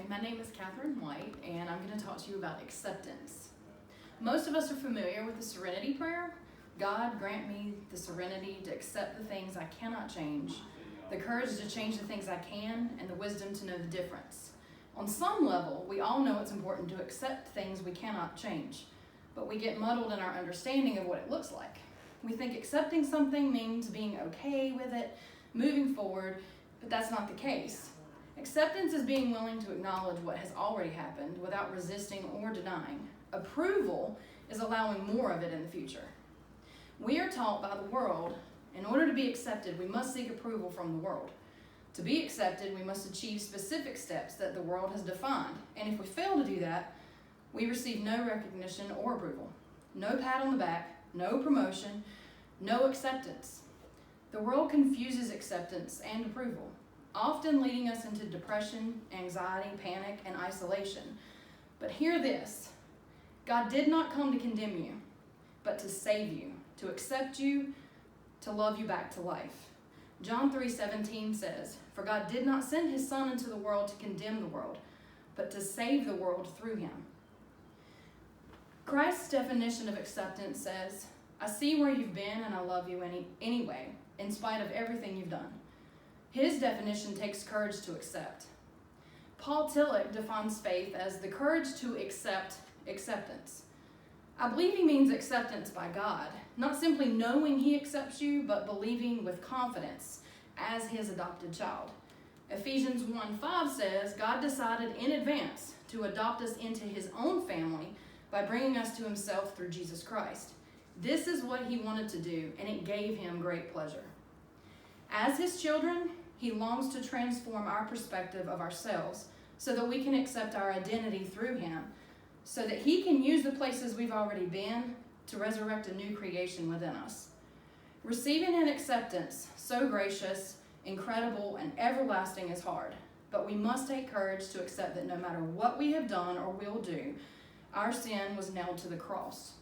my name is Catherine White, and I'm going to talk to you about acceptance. Most of us are familiar with the serenity prayer. God, grant me the serenity to accept the things I cannot change, the courage to change the things I can, and the wisdom to know the difference. On some level, we all know it's important to accept things we cannot change, but we get muddled in our understanding of what it looks like. We think accepting something means being okay with it, moving forward, but that's not the case. Acceptance is being willing to acknowledge what has already happened without resisting or denying. Approval is allowing more of it in the future. We are taught by the world, in order to be accepted, we must seek approval from the world. To be accepted, we must achieve specific steps that the world has defined. And if we fail to do that, we receive no recognition or approval. No pat on the back, no promotion, no acceptance. The world confuses acceptance and approval, often leading us into depression, anxiety, panic, and isolation. But hear this: God did not come to condemn you, but to save you, to accept you, to love you back to life. John 3:17 says, "For God did not send his Son into the world to condemn the world, but to save the world through him." Christ's definition of acceptance says, "I see where you've been and I love you anyway, in spite of everything you've done." His definition takes courage to accept. Paul Tillich defines faith as the courage to accept acceptance. I believe he means acceptance by God, not simply knowing he accepts you, but believing with confidence as his adopted child. Ephesians 1:5 says, God decided in advance to adopt us into his own family by bringing us to himself through Jesus Christ. This is what he wanted to do, and it gave him great pleasure. As his children, he longs to transform our perspective of ourselves so that we can accept our identity through him, so that he can use the places we've already been to resurrect a new creation within us. Receiving an acceptance so gracious, incredible, and everlasting is hard, but we must take courage to accept that no matter what we have done or will do, our sin was nailed to the cross.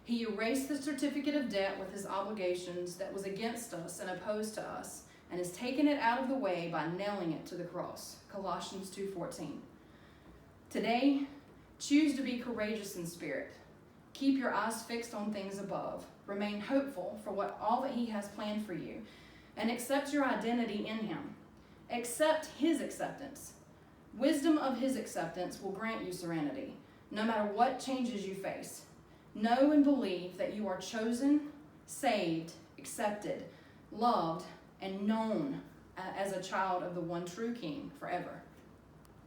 He erased the certificate of debt with his obligations that was against us and opposed to us, and has taken it out of the way by nailing it to the cross. Colossians 2:14. Today, choose to be courageous in spirit. Keep your eyes fixed on things above. Remain hopeful for all that he has planned for you, and accept your identity in him. Accept his acceptance. Wisdom of his acceptance will grant you serenity, no matter what changes you face. Know and believe that you are chosen, saved, accepted, loved, and known as a child of the one true King forever.